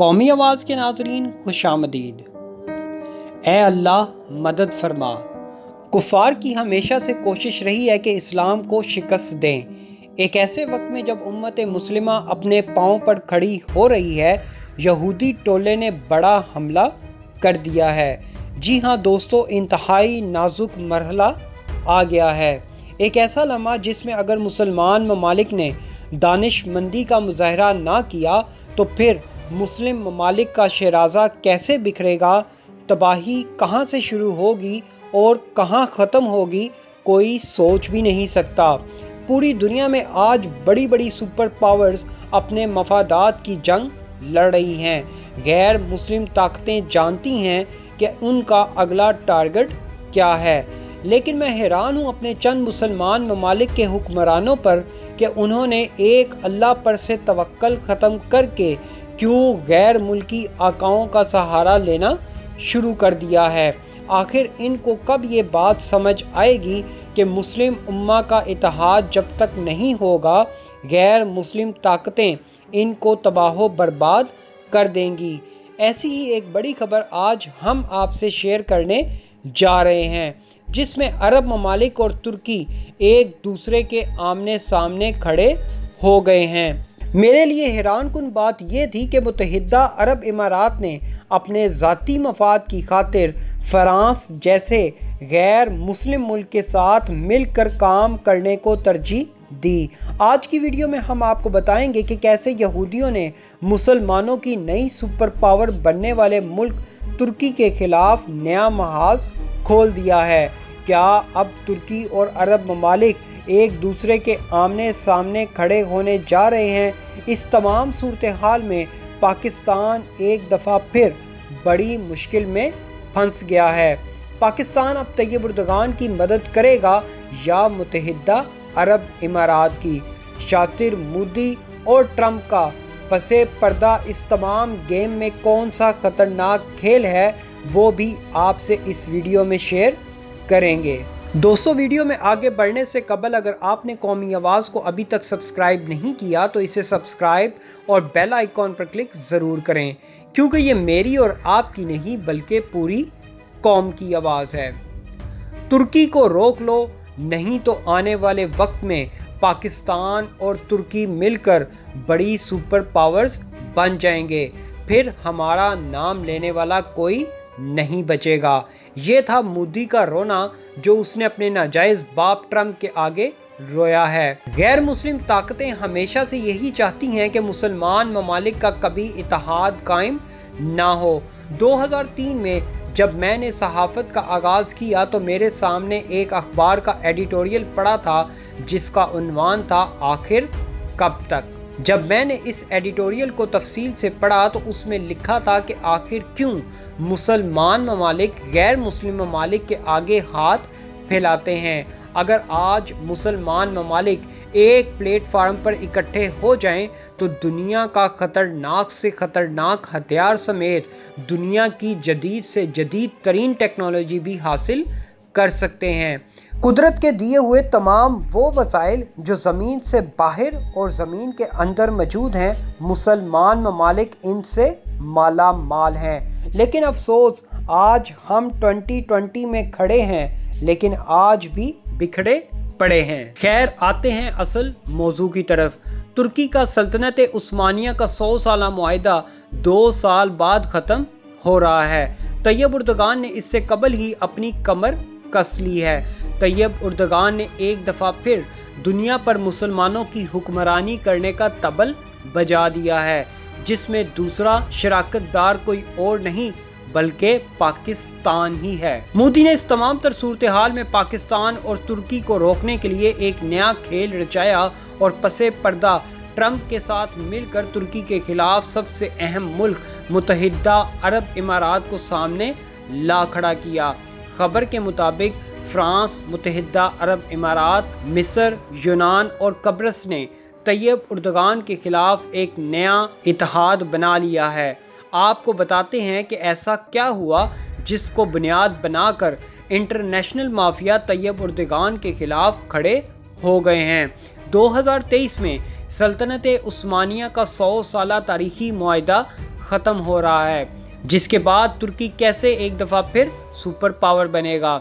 قومی آواز کے ناظرین خوش آمدید۔ اے اللہ مدد فرما۔ کفار کی ہمیشہ سے کوشش رہی ہے کہ اسلام کو شکست دیں۔ ایک ایسے وقت میں جب امت مسلمہ اپنے پاؤں پر کھڑی ہو رہی ہے، یہودی ٹولے نے بڑا حملہ کر دیا ہے۔ جی ہاں دوستو، انتہائی نازک مرحلہ آ گیا ہے۔ ایک ایسا لمحہ جس میں اگر مسلمان ممالک نے دانش مندی کا مظاہرہ نہ کیا تو پھر مسلم ممالک کا شیرازہ کیسے بکھرے گا، تباہی کہاں سے شروع ہوگی اور کہاں ختم ہوگی، کوئی سوچ بھی نہیں سکتا۔ پوری دنیا میں آج بڑی بڑی سپر پاورز اپنے مفادات کی جنگ لڑ رہی ہیں۔ غیر مسلم طاقتیں جانتی ہیں کہ ان کا اگلا ٹارگٹ کیا ہے، لیکن میں حیران ہوں اپنے چند مسلمان ممالک کے حکمرانوں پر کہ انہوں نے ایک اللہ پر سے توکل ختم کر کے کیوں غیر ملکی آقاؤں کا سہارا لینا شروع کر دیا ہے۔ آخر ان کو کب یہ بات سمجھ آئے گی کہ مسلم امہ کا اتحاد جب تک نہیں ہوگا، غیر مسلم طاقتیں ان کو تباہ و برباد کر دیں گی۔ ایسی ہی ایک بڑی خبر آج ہم آپ سے شیئر کرنے جا رہے ہیں، جس میں عرب ممالک اور ترکی ایک دوسرے کے آمنے سامنے کھڑے ہو گئے ہیں۔ میرے لیے حیران کن بات یہ تھی کہ متحدہ عرب امارات نے اپنے ذاتی مفاد کی خاطر فرانس جیسے غیر مسلم ملک کے ساتھ مل کر کام کرنے کو ترجیح دی۔ آج کی ویڈیو میں ہم آپ کو بتائیں گے کہ کیسے یہودیوں نے مسلمانوں کی نئی سپر پاور بننے والے ملک ترکی کے خلاف نیا محاذ کھول دیا ہے۔ کیا اب ترکی اور عرب ممالک ایک دوسرے کے آمنے سامنے کھڑے ہونے جا رہے ہیں؟ اس تمام صورتحال میں پاکستان ایک دفعہ پھر بڑی مشکل میں پھنس گیا ہے۔ پاکستان اب طیب اردگان کی مدد کرے گا یا متحدہ عرب امارات کی؟ شاطر مودی اور ٹرمپ کا پس پردہ اس تمام گیم میں کون سا خطرناک کھیل ہے، وہ بھی آپ سے اس ویڈیو میں شیئر کریں گے۔ دوستو، ویڈیو میں آگے بڑھنے سے قبل اگر آپ نے قومی آواز کو ابھی تک سبسکرائب نہیں کیا تو اسے سبسکرائب اور بیل آئیکن پر کلک ضرور کریں، کیونکہ یہ میری اور آپ کی نہیں بلکہ پوری قوم کی آواز ہے۔ ترکی کو روک لو، نہیں تو آنے والے وقت میں پاکستان اور ترکی مل کر بڑی سپر پاورز بن جائیں گے، پھر ہمارا نام لینے والا کوئی نہیں بچے گا۔ یہ تھا مودی کا رونا جو اس نے اپنے ناجائز باپ ٹرمپ کے آگے رویا ہے۔ غیر مسلم طاقتیں ہمیشہ سے یہی چاہتی ہیں کہ مسلمان ممالک کا کبھی اتحاد قائم نہ ہو۔ 2003 میں جب میں نے صحافت کا آغاز کیا تو میرے سامنے ایک اخبار کا ایڈیٹوریل پڑا تھا جس کا عنوان تھا آخر کب تک۔ جب میں نے اس ایڈیٹوریل کو تفصیل سے پڑھا تو اس میں لکھا تھا کہ آخر کیوں مسلمان ممالک غیر مسلم ممالک کے آگے ہاتھ پھیلاتے ہیں۔ اگر آج مسلمان ممالک ایک پلیٹ فارم پر اکٹھے ہو جائیں تو دنیا کا خطرناک سے خطرناک ہتھیار سمیت دنیا کی جدید سے جدید ترین ٹیکنالوجی بھی حاصل کر سکتے ہیں۔ قدرت کے دیے ہوئے تمام وہ وسائل جو زمین سے باہر اور زمین کے اندر موجود ہیں، مسلمان ممالک ان سے مالا مال ہیں۔ لیکن افسوس، آج ہم 2020 میں کھڑے ہیں لیکن آج بھی بکھڑے پڑے ہیں۔ خیر، آتے ہیں اصل موضوع کی طرف۔ ترکی کا سلطنت عثمانیہ کا 100 سالہ معاہدہ 2 سال بعد ختم ہو رہا ہے۔ طیب اردگان نے اس سے قبل ہی اپنی کمر کس لی ہے۔ طیب اردگان نے ایک دفعہ پھر دنیا پر مسلمانوں کی حکمرانی کرنے کا طبل بجا دیا ہے، جس میں دوسرا شراکت دار کوئی اور نہیں بلکہ پاکستان ہی ہے۔ مودی نے اس تمام تر صورتحال میں پاکستان اور ترکی کو روکنے کے لیے ایک نیا کھیل رچایا اور پس پردہ ٹرمپ کے ساتھ مل کر ترکی کے خلاف سب سے اہم ملک متحدہ عرب امارات کو سامنے لا کھڑا کیا۔ خبر کے مطابق فرانس، متحدہ عرب امارات، مصر، یونان اور قبرص نے طیب اردگان کے خلاف ایک نیا اتحاد بنا لیا ہے۔ آپ کو بتاتے ہیں کہ ایسا کیا ہوا جس کو بنیاد بنا کر انٹرنیشنل مافیا طیب اردگان کے خلاف کھڑے ہو گئے ہیں۔ 2023 میں سلطنت عثمانیہ کا 100 سالہ تاریخی معاہدہ ختم ہو رہا ہے، جس کے بعد ترکی کیسے ایک دفعہ پھر سپر پاور بنے گا۔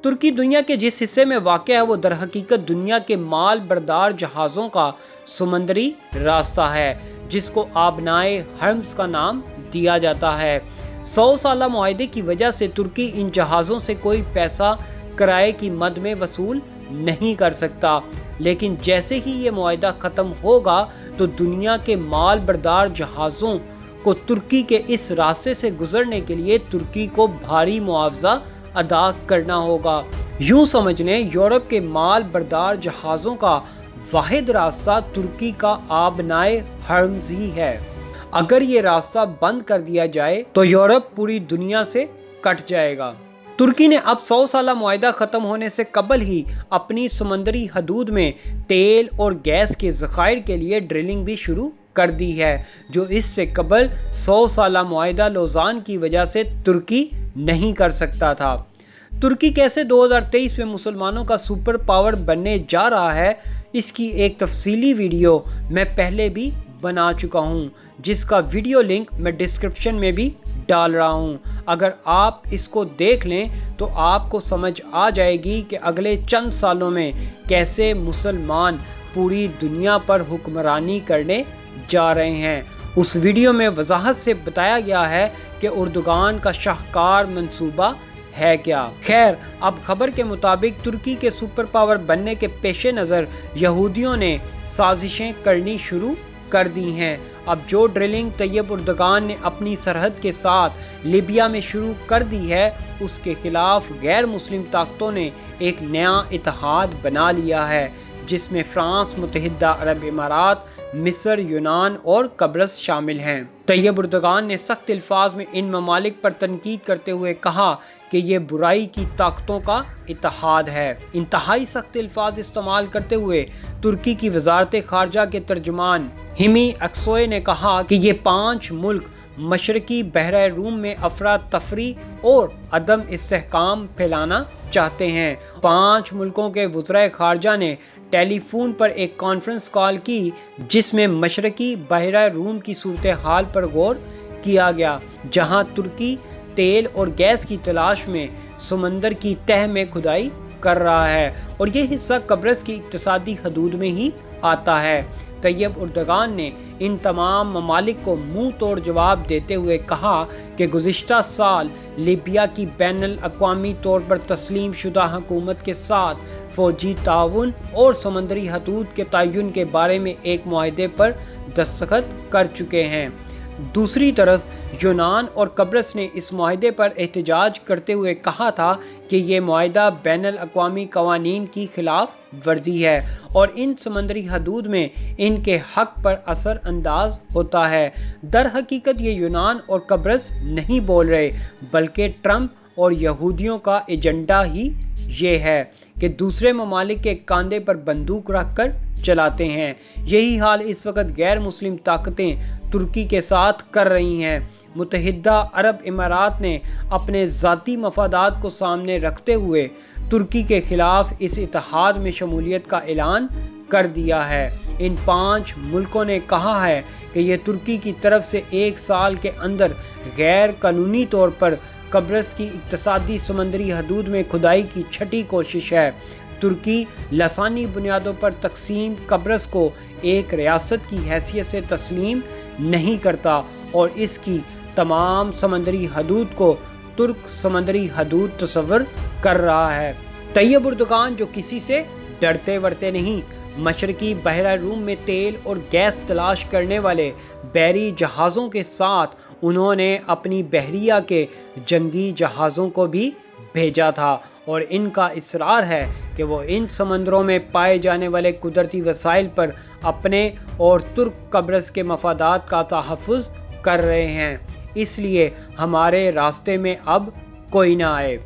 ترکی دنیا کے جس حصے میں واقع ہے وہ در حقیقت دنیا کے مال بردار جہازوں کا سمندری راستہ ہے، جس کو آبنائے ہرمز کا نام دیا جاتا ہے۔ 100 سالہ معاہدے کی وجہ سے ترکی ان جہازوں سے کوئی پیسہ کرائے کی مد میں وصول نہیں کر سکتا، لیکن جیسے ہی یہ معاہدہ ختم ہوگا تو دنیا کے مال بردار جہازوں کو ترکی کے اس راستے سے گزرنے کے لیے ترکی کو بھاری معاوضہ ادا کرنا ہوگا۔ یوں سمجھ لیں یورپ کے مال بردار جہازوں کا واحد راستہ ترکی کا آبنائے ہرمز ہی ہے۔ اگر یہ راستہ بند کر دیا جائے تو یورپ پوری دنیا سے کٹ جائے گا۔ ترکی نے اب 100 سالہ معاہدہ ختم ہونے سے قبل ہی اپنی سمندری حدود میں تیل اور گیس کے ذخائر کے لیے ڈرلنگ بھی شروع کر دی ہے، جو اس سے قبل 100 سالہ معاہدہ لوزان کی وجہ سے ترکی نہیں کر سکتا تھا۔ ترکی کیسے 2023 میں مسلمانوں کا سپر پاور بننے جا رہا ہے، اس کی ایک تفصیلی ویڈیو میں پہلے بھی بنا چکا ہوں، جس کا ویڈیو لنک میں ڈسکرپشن میں بھی ڈال رہا ہوں۔ اگر آپ اس کو دیکھ لیں تو آپ کو سمجھ آ جائے گی کہ اگلے چند سالوں میں کیسے مسلمان پوری دنیا پر حکمرانی کرنے جا رہے ہیں۔ اس ویڈیو میں وضاحت سے بتایا گیا ہے کہ اردوغان کا شاہکار منصوبہ ہے کیا۔ خیر، اب خبر کے مطابق ترکی کے سپر پاور بننے کے پیش نظر یہودیوں نے سازشیں کرنی شروع کر دی ہیں۔ اب جو ڈرلنگ طیب اردوغان نے اپنی سرحد کے ساتھ لیبیا میں شروع کر دی ہے، اس کے خلاف غیر مسلم طاقتوں نے ایک نیا اتحاد بنا لیا ہے، جس میں فرانس، متحدہ عرب امارات، مصر، یونان اور قبرص شامل ہیں۔ طیب اردوغان نے سخت الفاظ میں ان ممالک پر تنقید کرتے ہوئے کہا کہ یہ برائی کی طاقتوں کا اتحاد ہے۔ انتہائی سخت الفاظ استعمال کرتے ہوئے ترکی کی وزارت خارجہ کے ترجمان ہیمی اکسوئے نے کہا کہ یہ 5 ملک مشرقی بحیرہ روم میں افراتفری اور عدم استحکام پھیلانا چاہتے ہیں۔ 5 ملکوں کے وزرائے خارجہ نے ٹیلی فون پر ایک کانفرنس کال کی، جس میں مشرقی بحیرہ روم کی صورتحال پر غور کیا گیا، جہاں ترکی تیل اور گیس کی تلاش میں سمندر کی تہہ میں کھدائی کر رہا ہے، اور یہ حصہ قبرص کی اقتصادی حدود میں ہی آتا ہے۔ طیب اردوغان نے ان تمام ممالک کو منہ توڑ جواب دیتے ہوئے کہا کہ گزشتہ سال لیبیا کی بین الاقوامی طور پر تسلیم شدہ حکومت کے ساتھ فوجی تعاون اور سمندری حدود کے تعین کے بارے میں ایک معاہدے پر دستخط کر چکے ہیں۔ دوسری طرف یونان اور قبرص نے اس معاہدے پر احتجاج کرتے ہوئے کہا تھا کہ یہ معاہدہ بین الاقوامی قوانین کی خلاف ورزی ہے اور ان سمندری حدود میں ان کے حق پر اثر انداز ہوتا ہے۔ در حقیقت یہ یونان اور قبرص نہیں بول رہے، بلکہ ٹرمپ اور یہودیوں کا ایجنڈا ہی یہ ہے کہ دوسرے ممالک کے کاندھے پر بندوق رکھ کر چلاتے ہیں۔ یہی حال اس وقت غیر مسلم طاقتیں ترکی کے ساتھ کر رہی ہیں۔ متحدہ عرب امارات نے اپنے ذاتی مفادات کو سامنے رکھتے ہوئے ترکی کے خلاف اس اتحاد میں شمولیت کا اعلان کر دیا ہے۔ ان 5 ملکوں نے کہا ہے کہ یہ ترکی کی طرف سے 1 سال کے اندر غیر قانونی طور پر قبرص کی اقتصادی سمندری حدود میں کھدائی کی چھٹی کوشش ہے۔ ترکی لسانی بنیادوں پر تقسیم قبرص کو ایک ریاست کی حیثیت سے تسلیم نہیں کرتا اور اس کی تمام سمندری حدود کو ترک سمندری حدود تصور کر رہا ہے۔ طیب اردوغان جو کسی سے ڈرتے ورتے نہیں، مشرقی بحیرہ روم میں تیل اور گیس تلاش کرنے والے بحری جہازوں کے ساتھ انہوں نے اپنی بحریہ کے جنگی جہازوں کو بھی بھیجا تھا، اور ان کا اصرار ہے کہ وہ ان سمندروں میں پائے جانے والے قدرتی وسائل پر اپنے اور ترک قبرص کے مفادات کا تحفظ کر رہے ہیں، اس لیے ہمارے راستے میں اب کوئی نہ آئے۔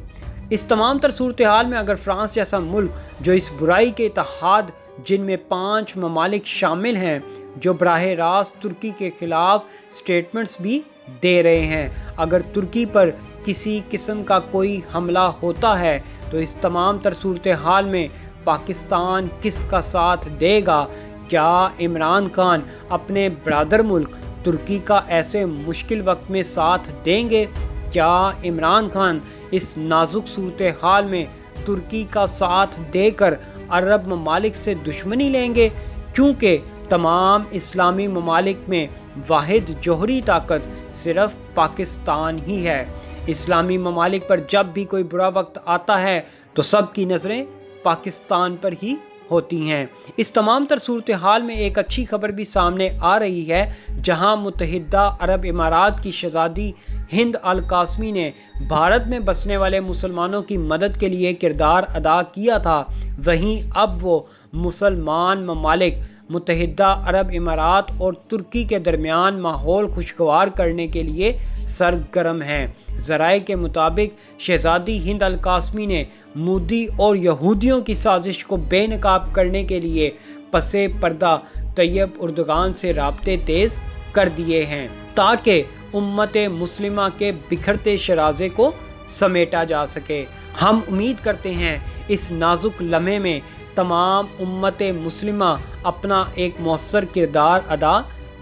اس تمام تر صورتحال میں اگر فرانس جیسا ملک جو اس برائی کے اتحاد جن میں 5 ممالک شامل ہیں، جو براہ راست ترکی کے خلاف سٹیٹمنٹس بھی دے رہے ہیں، اگر ترکی پر کسی قسم کا کوئی حملہ ہوتا ہے تو اس تمام تر صورتحال میں پاکستان کس کا ساتھ دے گا؟ کیا عمران خان اپنے برادر ملک ترکی کا ایسے مشکل وقت میں ساتھ دیں گے؟ کیا عمران خان اس نازک صورتحال میں ترکی کا ساتھ دے کر عرب ممالک سے دشمنی لیں گے؟ کیونکہ تمام اسلامی ممالک میں واحد جوہری طاقت صرف پاکستان ہی ہے۔ اسلامی ممالک پر جب بھی کوئی برا وقت آتا ہے تو سب کی نظریں پاکستان پر ہی ہوتی ہیں۔ اس تمام تر صورتحال میں ایک اچھی خبر بھی سامنے آ رہی ہے، جہاں متحدہ عرب امارات کی شہزادی ہند القاسمی نے بھارت میں بسنے والے مسلمانوں کی مدد کے لیے کردار ادا کیا تھا، وہیں اب وہ مسلمان ممالک متحدہ عرب امارات اور ترکی کے درمیان ماحول خوشگوار کرنے کے لیے سرگرم ہیں۔ ذرائع کے مطابق شہزادی ہند القاسمی نے مودی اور یہودیوں کی سازش کو بے نقاب کرنے کے لیے پس پردہ طیب اردگان سے رابطے تیز کر دیے ہیں تاکہ امت مسلمہ کے بکھرتے شرازے کو سمیٹا جا سکے۔ ہم امید کرتے ہیں اس نازک لمحے میں تمام امت مسلمہ اپنا ایک مؤثر کردار ادا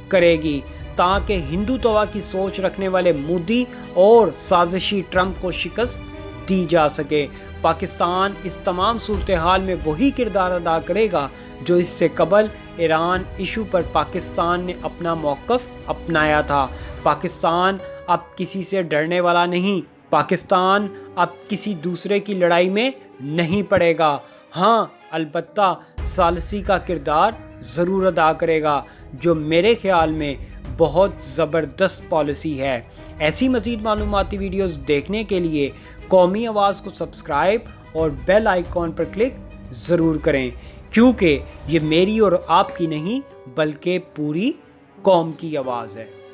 کرے گی تاکہ ہندوتوا کی سوچ رکھنے والے مودی اور سازشی ٹرمپ کو شکست دی جا سکے۔ پاکستان اس تمام صورتحال میں وہی کردار ادا کرے گا جو اس سے قبل ایران ایشو پر پاکستان نے اپنا موقف اپنایا تھا۔ پاکستان اب کسی سے ڈرنے والا نہیں، پاکستان اب کسی دوسرے کی لڑائی میں نہیں پڑے گا۔ ہاں، البتہ ثالثی کا کردار ضرور ادا کرے گا، جو میرے خیال میں بہت زبردست پالیسی ہے۔ ایسی مزید معلوماتی ویڈیوز دیکھنے کے لیے قومی آواز کو سبسکرائب اور بیل آئیکن پر کلک ضرور کریں، کیونکہ یہ میری اور آپ کی نہیں بلکہ پوری قوم کی آواز ہے۔